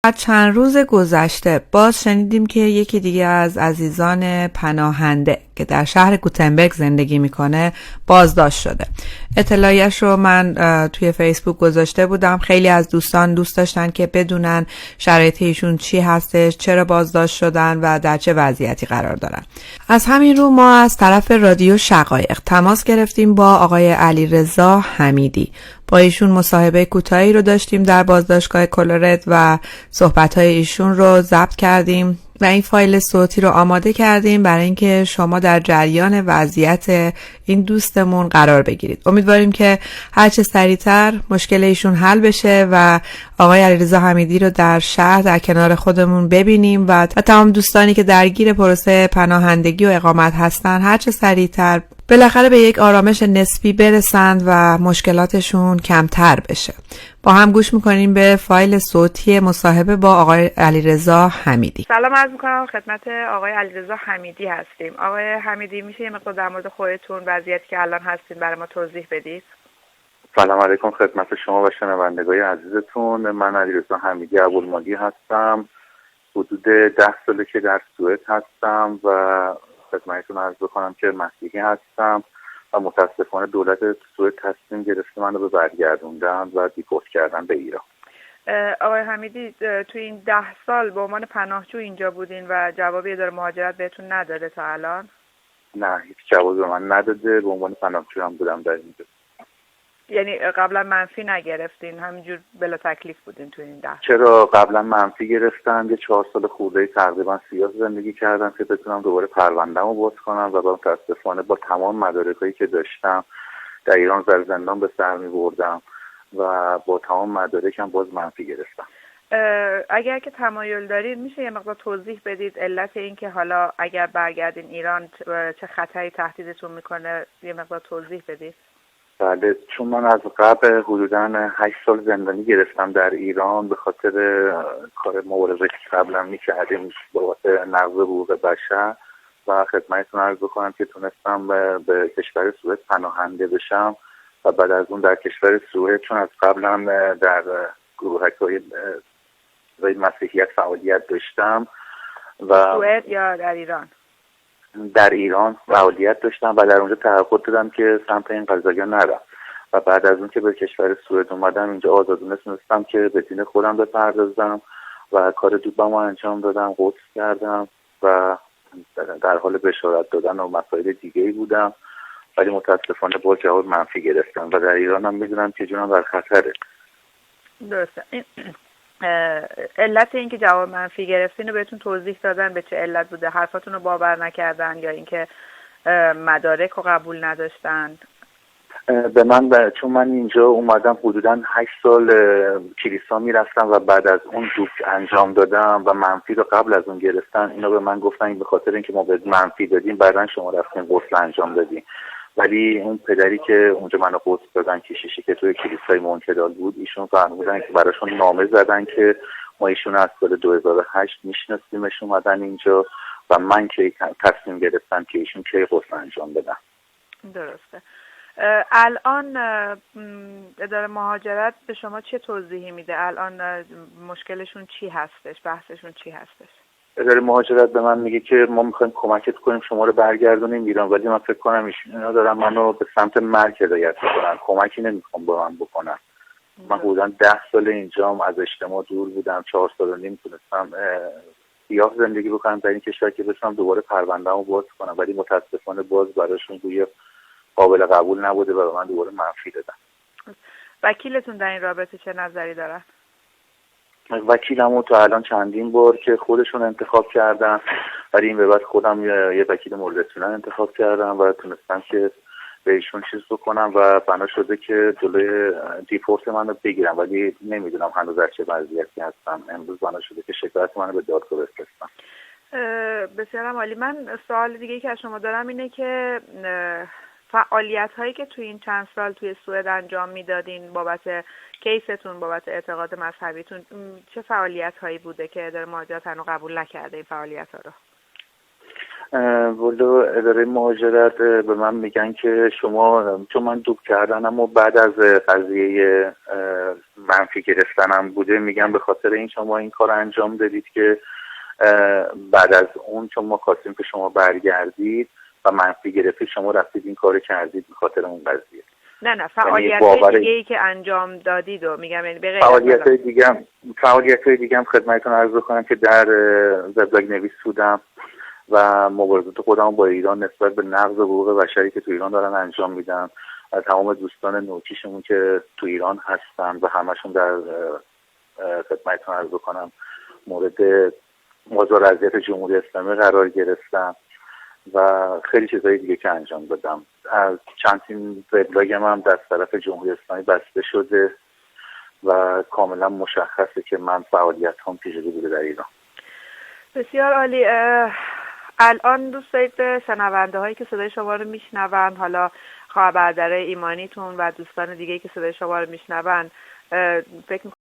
از چند روز گذشته باز شنیدیم که یکی دیگه از عزیزان پناهنده که در شهر گوتنبرگ زندگی میکنه بازداشت شده. اطلاعیش رو من توی فیسبوک گذاشته بودم. خیلی از دوستان دوست داشتن که بدونن شرایط ایشون چی هستش، چرا بازداشت شدن و در چه وضعیتی قرار دارن. از همین رو ما از طرف رادیو شقایق تماس گرفتیم با آقای علیرضا حمیدی. با ایشون مصاحبه کوتاهی رو داشتیم در بازداشتگاه کلورد و صحبت‌های ایشون رو ضبط کردیم و این فایل صوتی رو آماده کردیم برای اینکه شما در جریان وضعیت این دوستمون قرار بگیرید. امیدواریم که هرچه سریعتر مشکل ایشون حل بشه و آقای علیرضا حمیدی رو در شهر در کنار خودمون ببینیم و تمام دوستانی که درگیر پروسه پناهندگی و اقامت هستن هرچه سریعتر بالاخره به یک آرامش نسبی برسند و مشکلاتشون کمتر بشه. با هم گوش میکنیم به فایل صوتی مصاحبه با آقای علیرضا حمیدی. سلام عرض میکنم خدمت آقای علیرضا حمیدی هستیم. آقای حمیدی میشه یه مقدار در مورد خودتون وضعیتی که الان هستین برای ما توضیح بدید؟ سلام علیکم خدمت شما و شنوندگان عزیزتون. من علیرضا حمیدی ابوالمالی هستم. حدود 10 ساله که در سوئد هستم و خدمتتون عرض بکنم که مسیحی هستم و متاسفانه دولت سوئد تصمیم گرفته منو به برگردوندن و دیپورت کردن به ایران. آقای حمیدی تو این 10 سال به عنوان پناهجو اینجا بودین و جوابی اداره مهاجرت بهتون نداده تا الان؟ نه، هیچ جوابی به من نداده. به عنوان پناهجو هم بودم در اینجا. یعنی قبلا منفی نگرفتین، همینجور بلا تکلیف بودین تو این 10 سال؟ چرا قبلا منفی گرفتن. یه 4 سال خورده تقریبا سیاه زندگی کردم که بتونم دوباره پرونده‌مو باز کنم و متاسفانه با تمام مدارکایی که داشتم در ایران زندان به سر می‌بردم و با تمام مدارکم باز منفی گرفتم. اگر که تمایل دارید میشه یه مقدار توضیح بدید علت این که حالا اگر برگردین ایران چه خطری تهدیدتون میکنه؟ یه مقدار توضیح بدید. بله، چون من از قبل حدوداً 8 سال زندانی گرفتم در ایران به خاطر کار مبارزه که قبلا میکردیم بابت نقض حقوق بشر و خدمتتون عرض بکنم که تونستم به کشور سوئد پناهنده بشم و بعد از اون در کشور سوئد چون از قبلا در گروه‌های مسیحیت فعالیت داشتم و سوئد یا در ایران؟ در ایران فعالیت داشتم و در اونجا تعهد دادم که سمت این قضایا نرم و بعد از اون که به کشور سوئد اومدم اینجا آزادانه تونستم که به دین خودم بپردازم و کار دوبم رو انجام دادم، غسل کردم و در حال بشارت دادن و مسائل دیگه‌ای بودم، ولی متاسفانه با جواب منفی گرفتم و در ایران هم میدونم که جونم در خطره. درسته. علت این که جواب منفی گرفتین رو بهتون توضیح دادن به چه علت بوده؟ حرفاتون رو باور نکردن یا اینکه مدارک رو قبول نداشتن؟ به من چون من اینجا اومدم حدوداً 8 سال کلیسا میرفتم و بعد از اون دوب انجام دادم و منفی رو قبل از اون گرفتن. اینا به من گفتن این به خاطر اینکه ما به منفی دادیم بعداً شما رفتین غسل انجام دادین، ولی اون پدری که اونجا منو غسل دادن کشیشی که توی کلیسای مونترال بود ایشون فرمودن که براشون نامه زدن که ما ایشون از سال 2008 میشناسیمش اومدن اینجا و من که تصمیم گرفتم که ایشون کی غسل انجام بدن. درسته. الان اداره مهاجرت به شما چه توضیحی میده؟ الان مشکلشون چی هستش؟ بحثشون چی هستش؟ اداره مهاجرت به من میگه که ما میخوایم کمکت کنیم شما رو برگردونیم ایران، ولی من فکر کنم اینا دارن منو به سمت مرگ هدایت میکنن، کمکی نمیخوام با من بکنن. من حدوداً 10 سال اینجام از اجتماع دور بودم، 4 سال و نیم تونستم سیاه زندگی بکنم در این کشور که بتونم دوباره پرونده‌مو باز کنم، ولی متاسفانه باز براشون گویا قابل قبول نبوده و به من دوباره منفی دادن. وکیلتون در این رابطه چه نظری دارن؟ وکیلمو تا الان چندین بار که خودشون انتخاب کردن، ولی این به بعد خودم یه وکیل مورد اطمینان انتخاب کردم و تونستم که به ایشون چیز بکنم و بنا شده که جلوی دیپورت منو بگیرم، ولی نمیدونم هنوز در چه وضعیتی هستم. امروز بنا شده که شکایت منو به دادگاه بفرستم. بسیار عالی. من سوال دیگه که از شما دارم اینه که فعالیت هایی که توی این چند سال توی سوئد انجام میدادین بابت کیستون، بابت اعتقاد مذهبیتون، چه فعالیت هایی بوده که اداره مهاجرت هنوز قبول نکرده این فعالیت ها رو؟ ولو اداره مهاجرت به من میگن که شما، چون من دوب کردنم و بعد از قضیه منفی گرفتنم بوده، میگن به خاطر این شما این کار انجام دادید که بعد از اون چون ما خواستیم که شما برگردید و منفی گرفتید، شما رفتید این کار کردید به خاطر اون قضیه. نه فعالیت‌های دیگه‌ای که انجام دادید و میگم، یعنی به غیر فعالیت‌های دیگه هم خدمتتون عرض بکنم که در وبلاگ نویس بودم و مبارزات خودم با ایران نسبت به نقض حقوق بشری که تو ایران دارن انجام میدن. تمام دوستان نوکیشمون که تو ایران هستن و همشون در خدمتتون عرض بکنم مورد موضوع اذیت جمهوری اسلامی قرار گرفتن و خیلی چیزهای دیگه که انجام دادم. از چند تیم وبلاگم هم در طرف جمهوری اسلامی بسته شده و کاملا مشخصه که من فعالیتام پیشگیری بوده در ایران. بسیار عالی. الان دوست دارید به شنونده هایی که صدای شما رو میشنون، حالا خواهر برادرای ایمانیتون و دوستان دیگه که صدای شما رو میشنون، فکر